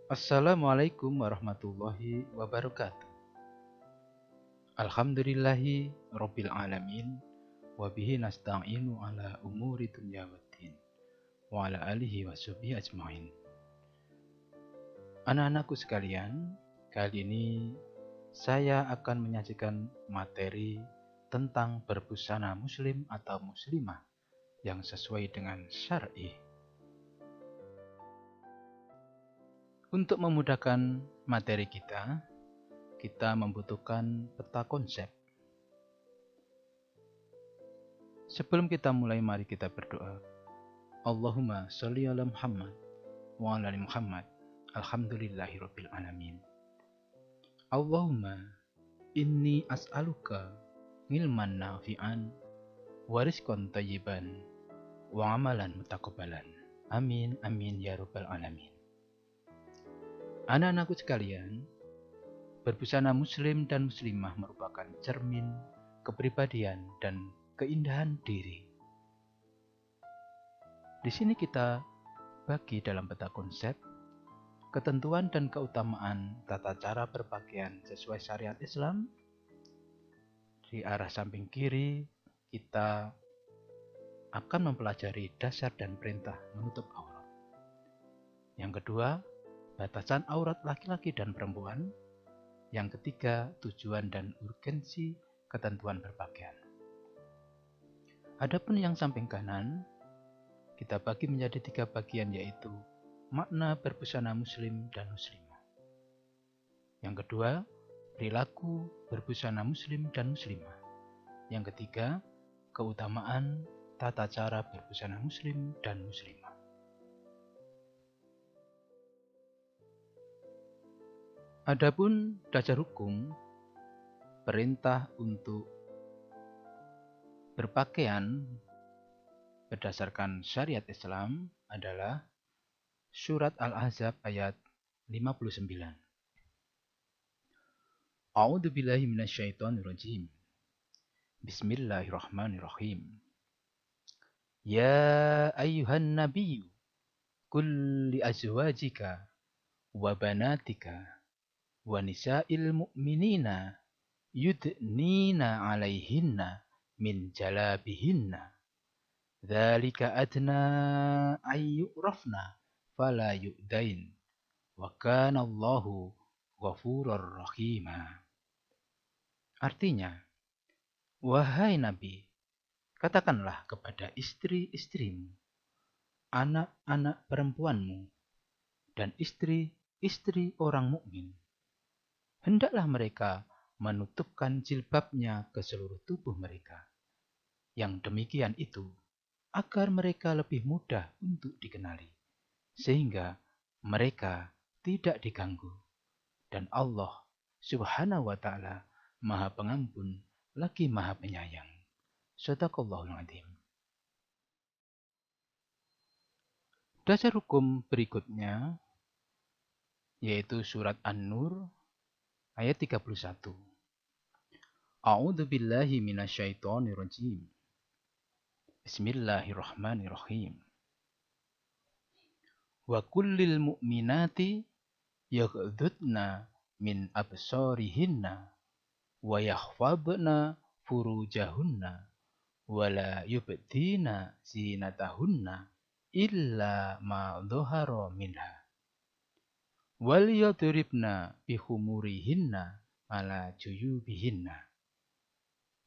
Assalamualaikum warahmatullahi wabarakatuh. Alhamdulillahi rabbil alamin wa bihi nasta'inu ala umuri dunya waddin wa ala alihi washabihi ajmain. Anak-anakku sekalian, kali ini saya akan menyajikan materi tentang berbusana muslim atau muslimah yang sesuai dengan syar'i. Untuk memudahkan materi kita membutuhkan peta konsep. Sebelum kita mulai, mari kita berdoa. Allahumma sholli ala Muhammad wa ala ali Muhammad. Alhamdulillahirabbil alamin. Allahumma inni as'aluka ilman nafi'an wa rizqan thayyiban wa amalan mutaqabbalan. Amin amin ya rabbal alamin. Anak-anakku sekalian, berbusana muslim dan muslimah merupakan cermin kepribadian dan keindahan diri. Di sini kita bagi dalam peta konsep ketentuan dan keutamaan tata cara berpakaian sesuai syariat Islam. Di arah samping kiri kita akan mempelajari dasar dan perintah menutup aurat. Yang kedua, batasan aurat laki-laki dan perempuan. Yang ketiga, tujuan dan urgensi ketentuan berpakaian. Adapun yang samping kanan, kita bagi menjadi 3 bagian, yaitu makna berbusana muslim dan muslimah. Yang kedua, perilaku berbusana muslim dan muslimah. Yang ketiga, keutamaan tata cara berbusana muslim dan muslimah. Adapun dasar hukum perintah untuk berpakaian berdasarkan syariat Islam adalah surat Al-Ahzab ayat 59. A'udzu billahi minasyaitonir rajim. Bismillahirrahmanirrahim. Ya ayyuhan nabiyyu qul li azwajika wa banatika wa nisa'il mu'minina yudnina 'alaihinna min jalabihinna dzalika adna ay yu'rafna fala yu'dain wa kana Allahu ghafurur rahima. Artinya, wahai Nabi, katakanlah kepada istri-istrimu, anak-anak perempuanmu, dan istri-istri orang mukmin, hendaklah mereka menutupkan jilbabnya ke seluruh tubuh mereka. Yang demikian itu agar mereka lebih mudah untuk dikenali, sehingga mereka tidak diganggu. Dan Allah Subhanahu wa ta'ala Maha Pengampun lagi Maha Penyayang. Shadaqallahul adzim. Dasar hukum berikutnya yaitu surat An-Nur ayat 31. A'udzu billahi minasyaitonir rajim. Bismillahirrahmanirrahim. Wa kullil mu'minati yaghdudna min absarihinna wa yahfadna furujahunna wa la yubdina zinatahunna illa ma dhahara minha. Wal yadribna bihumurihinna ala juyubihinna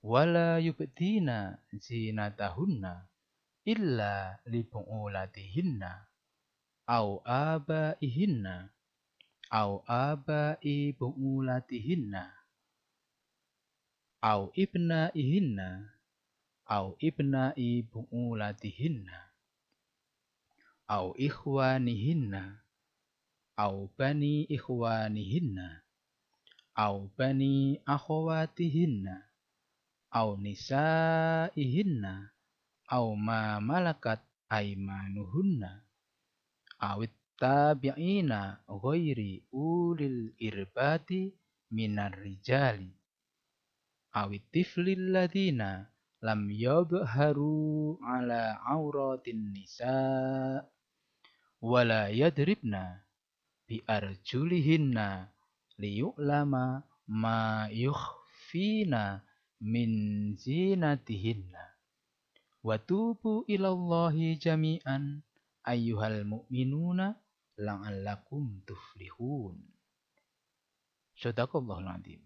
wala yubdina zinatahunna illa li bu'ulatihinna au abaihinna au abai bu'ulatihinna au ibnaihinna au ibnai bu'ulatihinna au ikhwanihinna au bani ikhwanihinna au bani akhwatihinna au nisaihinna au ma malakat aimanuhunna awit tabi'ina ghairi ulil irbati minar rijali awit tiflil ladina lam yadhharu ala auratin nisa wala yadribna biarjulihinna liyu'lama ma yukhfina min zinatihinna. Wa tubu ilallahi jami'an ayyuhal mu'minuna la'allakum tuflihun. Shadaqallahul adzim.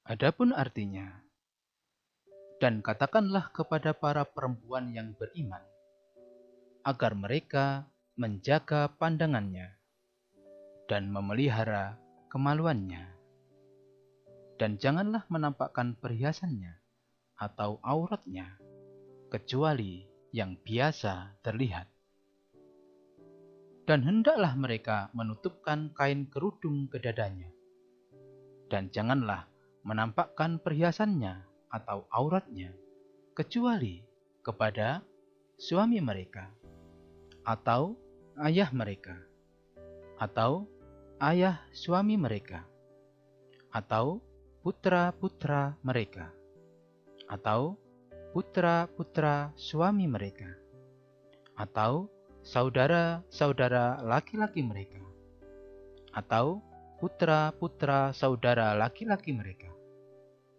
Adapun artinya, dan katakanlah kepada para perempuan yang beriman, agar mereka menjaga pandangannya dan memelihara kemaluannya, dan janganlah menampakkan perhiasannya atau auratnya, kecuali yang biasa terlihat. Dan hendaklah mereka menutupkan kain kerudung ke dadanya, dan janganlah menampakkan perhiasannya atau auratnya, kecuali kepada suami mereka, atau ayah mereka, atau ayah suami mereka, atau putra-putra mereka, atau putra-putra suami mereka, atau saudara-saudara laki-laki mereka, atau putra-putra saudara laki-laki mereka,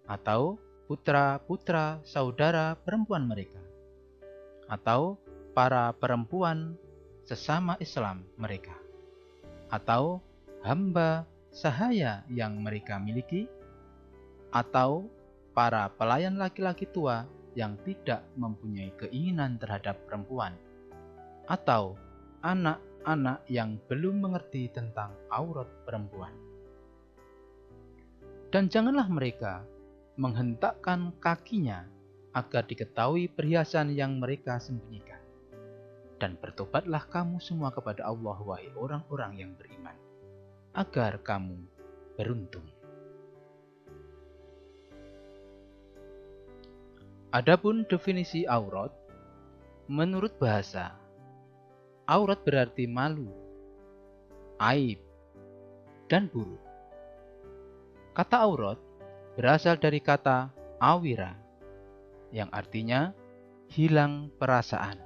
atau putra-putra saudara perempuan mereka, atau para perempuan sesama Islam mereka, atau hamba sahaya yang mereka miliki, atau para pelayan laki-laki tua yang tidak mempunyai keinginan terhadap perempuan, atau anak-anak yang belum mengerti tentang aurat perempuan. Dan janganlah mereka menghentakkan kakinya agar diketahui perhiasan yang mereka sembunyikan. Dan bertobatlah kamu semua kepada Allah, wahai orang-orang yang beriman, agar kamu beruntung. Adapun definisi aurat, menurut bahasa, aurat berarti malu, aib, dan buruk. Kata aurat berasal dari kata awira, yang artinya hilang perasaan.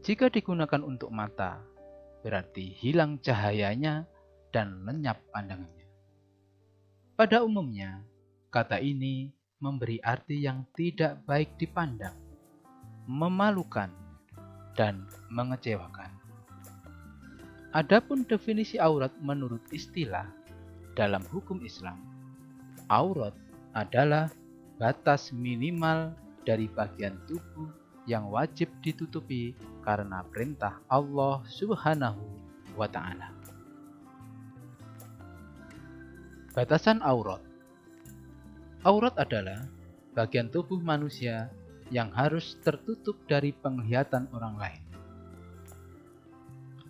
Jika digunakan untuk mata, berarti hilang cahayanya dan lenyap pandangannya. Pada umumnya, kata ini memberi arti yang tidak baik dipandang, memalukan, dan mengecewakan. Adapun definisi aurat menurut istilah dalam hukum Islam, aurat adalah batas minimal dari bagian tubuh yang wajib ditutupi karena perintah Allah Subhanahu wa Ta'ala. Batasan aurat. Aurat adalah bagian tubuh manusia yang harus tertutup dari penglihatan orang lain.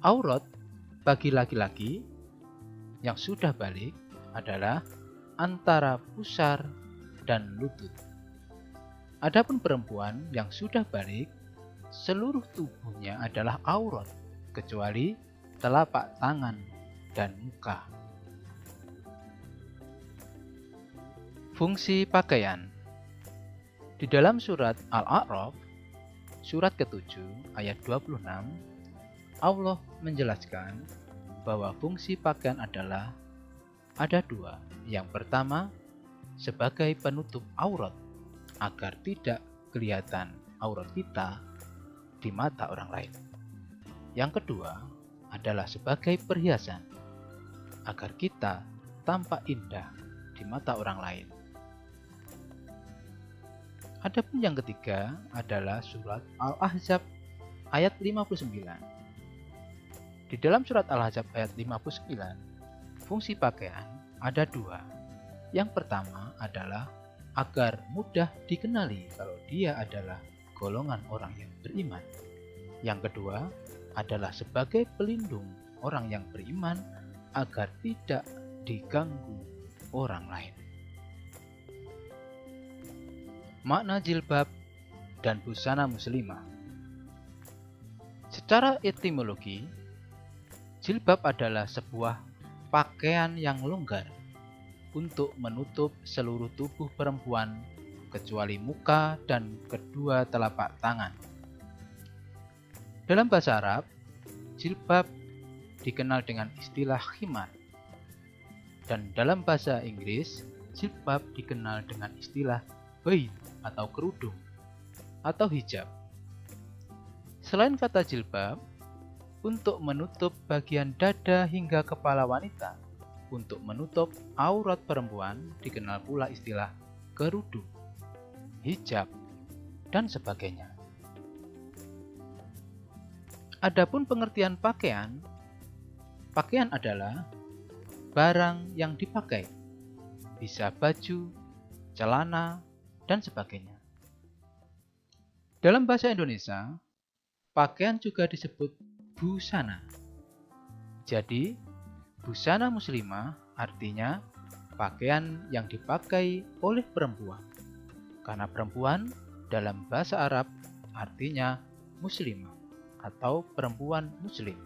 Aurat bagi laki-laki yang sudah balik adalah antara pusar dan lutut. Adapun perempuan yang sudah balik, seluruh tubuhnya adalah aurat, kecuali telapak tangan dan muka. Fungsi pakaian. Di dalam surat Al-A'raf, surat ke-7 ayat 26, Allah menjelaskan bahwa fungsi pakaian adalah ada dua. Yang pertama, sebagai penutup aurat, agar tidak kelihatan aurat kita di mata orang lain. Yang kedua adalah sebagai perhiasan, agar kita tampak indah di mata orang lain. Adapun yang ketiga adalah surat Al-Ahzab ayat 59. Di dalam surat Al-Ahzab ayat 59, fungsi pakaian ada dua. Yang pertama adalah agar mudah dikenali kalau dia adalah golongan orang yang beriman. Yang kedua adalah sebagai pelindung orang yang beriman agar tidak diganggu orang lain. Makna jilbab dan busana muslimah. Secara etimologi, jilbab adalah sebuah pakaian yang longgar untuk menutup seluruh tubuh perempuan kecuali muka dan kedua telapak tangan. Dalam bahasa Arab, jilbab dikenal dengan istilah khimar. Dan dalam bahasa Inggris, jilbab dikenal dengan istilah veil atau kerudung atau hijab. Selain kata jilbab, untuk menutup bagian dada hingga kepala wanita, untuk menutup aurat perempuan dikenal pula istilah kerudung, hijab, dan sebagainya. Adapun pengertian pakaian, pakaian adalah barang yang dipakai, bisa baju, celana, dan sebagainya. Dalam bahasa Indonesia, pakaian juga disebut busana. Jadi, busana muslimah artinya pakaian yang dipakai oleh perempuan. Karena perempuan dalam bahasa Arab artinya muslimah atau perempuan muslim.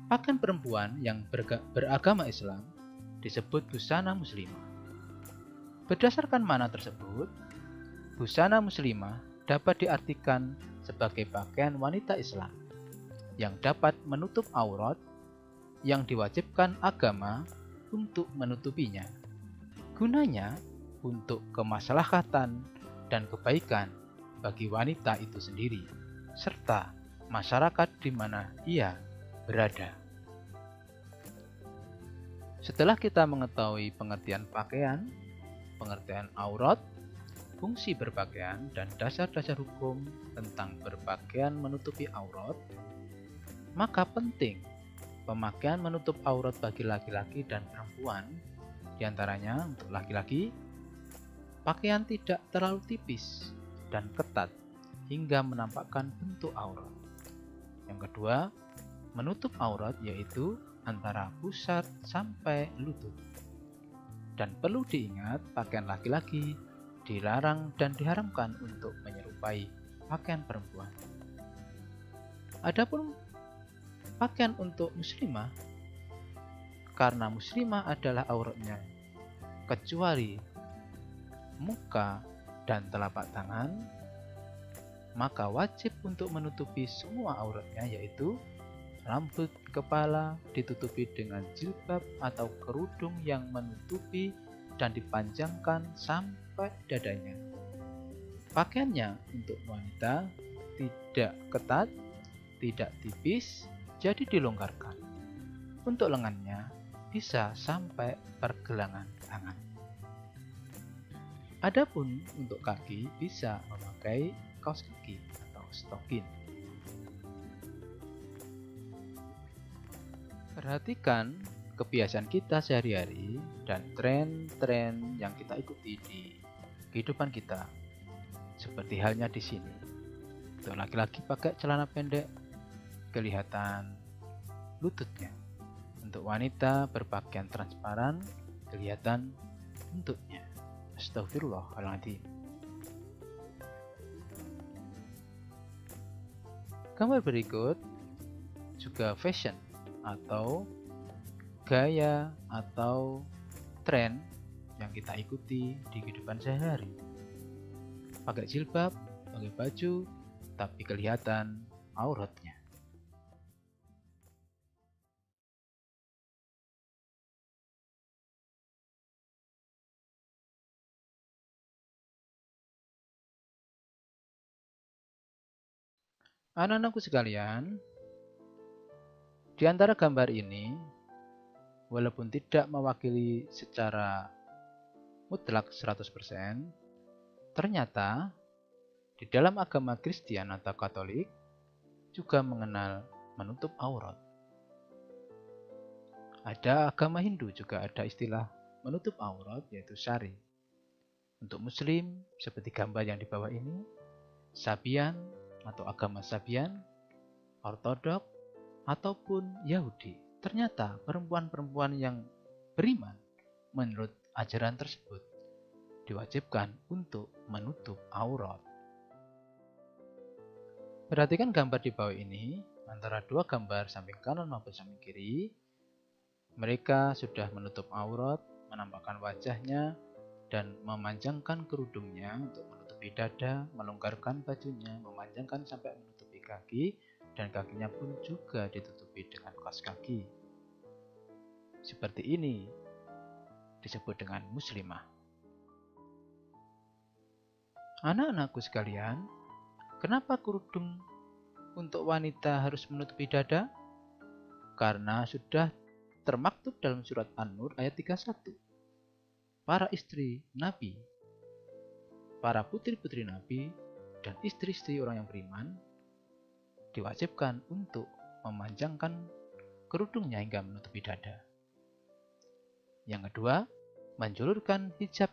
Pakaian perempuan yang beragama Islam disebut busana muslimah. Berdasarkan makna tersebut, busana muslimah dapat diartikan sebagai pakaian wanita Islam yang dapat menutup aurat yang diwajibkan agama untuk menutupinya. Gunanya untuk kemaslahatan dan kebaikan bagi wanita itu sendiri, serta masyarakat di mana ia berada. Setelah kita mengetahui pengertian pakaian, pengertian aurat, fungsi berpakaian, dan dasar-dasar hukum tentang berpakaian menutupi aurat, maka penting pemakaian menutup aurat bagi laki-laki dan perempuan. Di antaranya untuk laki-laki, pakaian tidak terlalu tipis dan ketat hingga menampakkan bentuk aurat. Yang kedua, menutup aurat yaitu antara pusar sampai lutut. Dan perlu diingat, pakaian laki-laki dilarang dan diharamkan untuk menyerupai pakaian perempuan. Adapun pakaian untuk muslimah, karena muslimah adalah auratnya kecuali muka dan telapak tangan, maka wajib untuk menutupi semua auratnya, yaitu rambut kepala ditutupi dengan jilbab atau kerudung yang menutupi dan dipanjangkan sampai dadanya. Pakaiannya untuk wanita tidak ketat, tidak tipis, jadi dilonggarkan. Untuk lengannya bisa sampai pergelangan tangan. Adapun untuk kaki bisa memakai kaos kaki atau stokin. Perhatikan kebiasaan kita sehari-hari dan tren-tren yang kita ikuti di kehidupan kita. Seperti halnya di sini. Untuk laki-laki pakai celana pendek, kelihatan lututnya. Untuk wanita berpakaian transparan, kelihatan bentuknya. Astagfirullahaladzim. Gambar berikut juga fashion atau gaya atau tren yang kita ikuti di kehidupan sehari-hari. Pakai jilbab, pakai baju, tapi kelihatan auratnya. Anak-anakku sekalian, di antara gambar ini, walaupun tidak mewakili secara mutlak 100%, ternyata di dalam agama Kristen atau Katolik juga mengenal menutup aurat. Ada agama Hindu juga ada istilah menutup aurat, yaitu sari. Untuk Muslim, seperti gambar yang di bawah ini, Sabian atau agama Sabian, Ortodok, ataupun Yahudi. Ternyata perempuan-perempuan yang beriman menurut ajaran tersebut diwajibkan untuk menutup aurat. Perhatikan gambar di bawah ini, antara dua gambar samping kanan maupun samping kiri, mereka sudah menutup aurat, menampakkan wajahnya, dan memanjangkan kerudungnya untuk menutupi dada, melonggarkan bajunya, memanjangkan sampai menutupi kaki, dan kakinya pun juga ditutupi dengan kaos kaki. Seperti ini disebut dengan muslimah. Anak-anakku sekalian, kenapa kerudung untuk wanita harus menutupi dada? Karena sudah termaktub dalam surat An-Nur ayat 31. Para istri Nabi, para putri-putri Nabi, dan istri-istri orang yang beriman diwajibkan untuk memanjangkan kerudungnya hingga menutupi dada. Yang kedua, menjulurkan hijab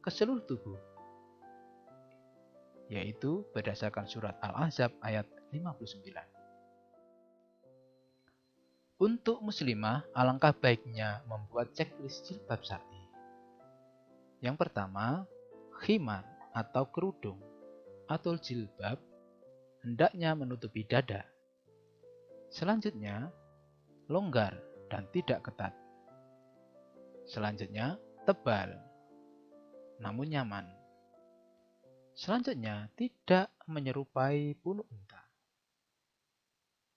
ke seluruh tubuh, yaitu berdasarkan surat Al-Ahzab ayat 59. Untuk muslimah, alangkah baiknya membuat checklist jilbab syar'i. Yang pertama, khimar atau kerudung atau jilbab hendaknya menutupi dada. Selanjutnya, longgar dan tidak ketat. Selanjutnya, tebal namun nyaman. Selanjutnya, tidak menyerupai punuk unta.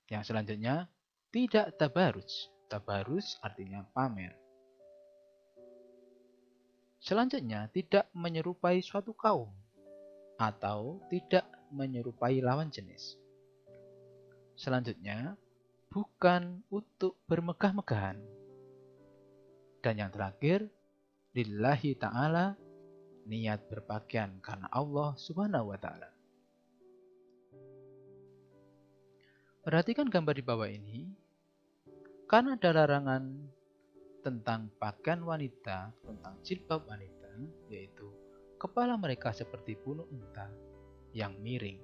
Yang selanjutnya, tidak tabaruj. Tabaruj artinya pamer. Selanjutnya, tidak menyerupai suatu kaum atau tidak menyerupai lawan jenis. Selanjutnya, bukan untuk bermegah-megahan. Dan yang terakhir, lillahi ta'ala, niat berpakaian karena Allah Subhanahu wa Ta'ala. Perhatikan gambar di bawah ini. Karena ada larangan tentang pakaian wanita, tentang jilbab wanita, yaitu kepala mereka seperti punuk unta yang miring,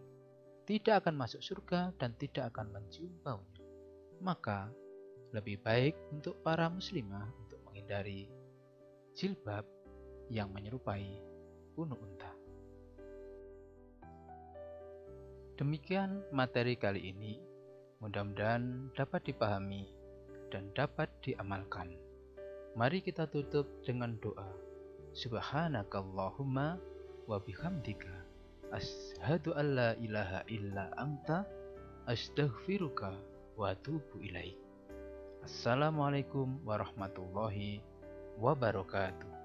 tidak akan masuk surga dan tidak akan mencium baunya. Maka lebih baik untuk para muslimah untuk menghindari jilbab yang menyerupai punuk unta. Demikian materi kali ini, mudah-mudahan dapat dipahami dan dapat diamalkan. Mari kita tutup dengan doa. Subhanakallahumma wa bihamdika asyhadu an la ilaha illa anta astaghfiruka wa atubu ilaik. Assalamualaikum warahmatullahi wabarakatuh.